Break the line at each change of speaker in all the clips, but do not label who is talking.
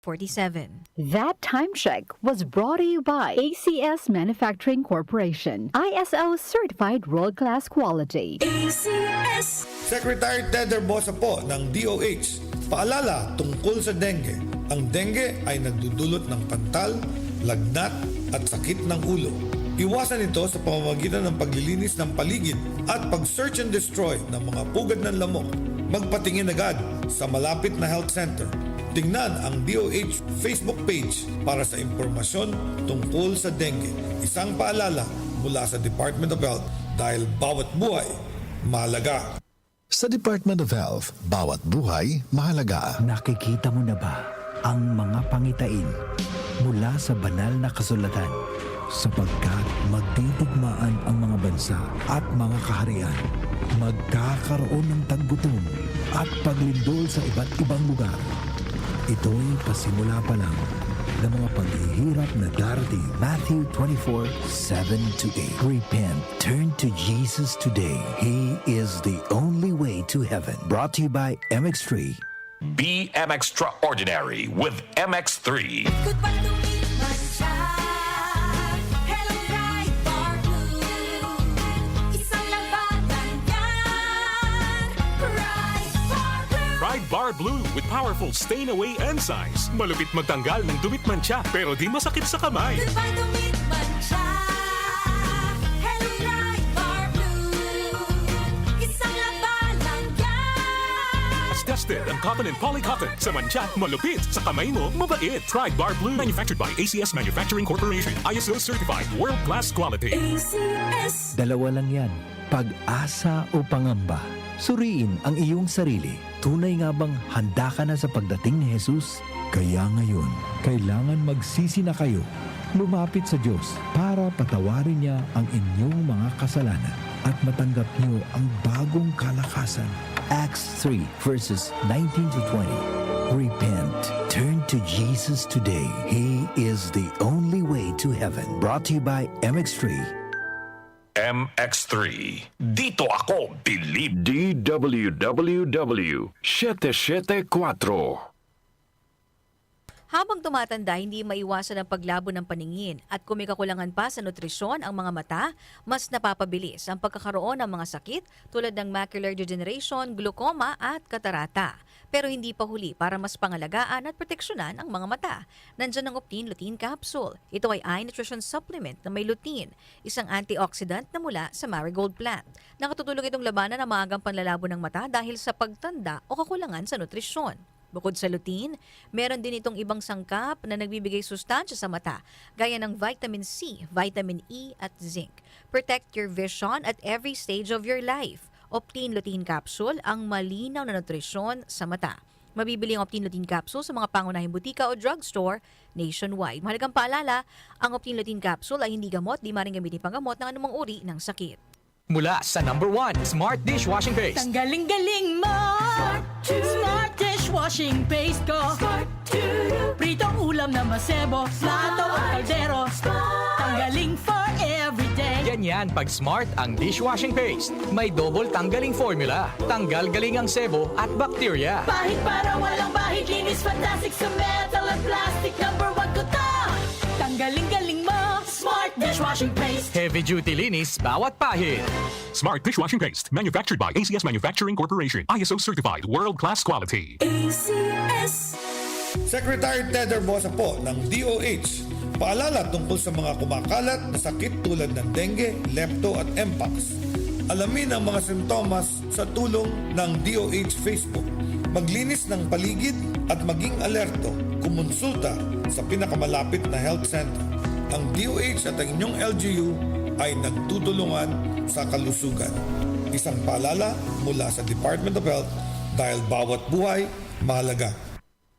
47.
That time check was brought to you by ACS Manufacturing Corporation, ISO certified world-class quality.
ACS.
Secretary Ted Herbosa po ng DOH, paalala tungkol sa dengue. Ang dengue ay nagdudulot ng pantal, lagnat at sakit ng ulo. Iwasan ito sa pamamagitan ng paglilinis ng paligid at pag-search and destroy ng mga pugad ng lamok. Magpatingin agad sa malapit na health center. Tingnan ang DOH Facebook page para sa impormasyon tungkol sa dengue. Isang paalala mula sa Department of Health dahil bawat buhay mahalaga.
Sa Department of Health, bawat buhay mahalaga.
Nakikita mo na ba ang mga pangitain mula sa banal na kasulatan? Sapagkat magtitigmaan ang mga bansa at mga kaharian, magkakaroon ng taggutom at paglindol sa iba't ibang lugar. Ito'y pasimula pa lang ng mga paghihirap na darating. Matthew 24:7-8. Repent, turn to Jesus today. He is the only way to heaven. Brought to you by MX3.
Be MXtraordinary with MX3.
Goodbye to me, Mancha. Hello, Ride Bar Blue. Isang labanan yan. Ride Bar Blue.
Ride Bar Blue with powerful stain-away enzymes. Malupit magtanggal ng dumit mancha pero di masakit sa kamay.
Goodbye to me, Mancha. Hello, Ride Bar Blue. Isang labanan yan.
As tested ang cotton and polycotton. Sa mancha, malupit. Sa kamay mo, mabait. Ride Bar Blue. Manufactured by ACS Manufacturing Corporation. ISO certified world-class quality.
ACS.
Dalawa lang yan, pag-asa o pangamba. Suriin ang iyong sarili. Tunay nga bang handa ka na sa pagdating ni Jesus? Kaya ngayon, kailangan magsisi na kayo. Lumapit sa Diyos para patawarin niya ang inyong mga kasalanan at matanggap niyo ang bagong kalakasan. Acts 3 verses 19-20. Repent. Turn to Jesus today. He is the only way to heaven. Brought to you by MX3.
MX3. Dito ako bilib.
DWWW 774.
Habang tumatanda, hindi maiwasan ang paglabo ng paningin at kung may kakulangan pa sa nutrisyon ang mga mata, mas napapabilis ang pagkakaroon ng mga sakit tulad ng macular degeneration, glaucoma at katarata. Pero hindi pa huli para mas pangalagaan at proteksyonan ang mga mata. Nandiyan ang Optin Lutein Capsule. Ito ay eye nutrition supplement na may lutein, isang antioxidant na mula sa marigold plant. Nakatutulong itong labanan ang maagang panlalabo ng mata dahil sa pagtanda o kakulangan sa nutrisyon. Bukod sa lutein, meron din itong ibang sangkap na nagbibigay sustansya sa mata, gaya ng vitamin C, vitamin E at zinc. Protect your vision at every stage of your life. Optin Lutein Capsule, ang malinaw na nutrisyon sa mata. Mabibili ang Optin Lutein Capsule sa mga pangunahing butika o drugstore nationwide. Mahalagang paalala, ang Optin Lutein Capsule ay hindi gamot, di maring gamitin panggamot ng anumang uri ng sakit.
Mula sa number 1, Smart Dishwashing Paste.
Tanggaling-galing mo. Smart dishwashing paste ko. Pritong ulam na masebo. Plato o kaldero. Tanggaling for everyday.
Ganyan pag Smart ang dishwashing paste. May double tanggaling formula. Tanggal galing ang sebo at bakterya.
Bahid para walang bahid. Linis fantastic sa metal at plastic. Number 1 ko to. Tanggaling-galing mo. Smart dishwashing paste.
Heavy duty linis bawat pahid.
Smart Dishwashing Paste. Manufactured by ACS Manufacturing Corporation. ISO certified world-class quality.
ACS.
Secretary Ted Herbosa po ng DOH, paalala tungkol sa mga kumakalat na sakit tulad ng dengue, lepto at mpox. Alamin ang mga sintomas sa tulong ng DOH Facebook. Maglinis ng paligid at maging alerto. Kumonsulta sa pinakamalapit na health center. Ang DOH at ang inyong LGU ay nagtutulungan sa kalusugan. Isang paalala mula sa Department of Health dahil bawat buhay mahalaga.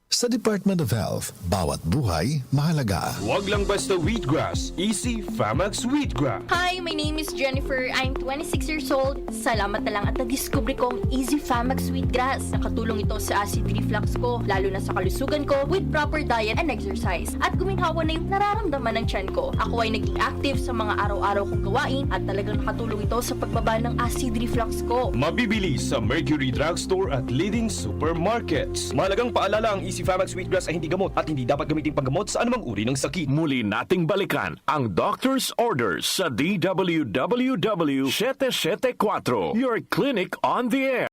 Sa Department of Health, bawat buhay mahalaga.
Huwag lang basta wheatgrass. Easy Famax Wheatgrass.
Hi, my name is Jennifer. I'm 26 years old. Salamat na lang at na-discover ko ang Easy Famax Wheatgrass. Nakatulong ito sa acid reflux ko, lalo na sa kalusugan ko, with proper diet and exercise. At guminhawa na yung nararamdaman ng tiyan ko. Ako ay naging active sa mga araw-araw kong gawain at talagang nakatulong ito sa pagbaba ng acid reflux ko.
Mabibili sa Mercury Drugstore at leading supermarkets. Mahalagang paalala, ang Easy Easy Famax Wheatgrass ay hindi gamot at hindi dapat gamitin panggamot sa anumang uri ng sakit.
Muli nating balikan ang doctor's orders sa DWWW 774, your clinic on the air.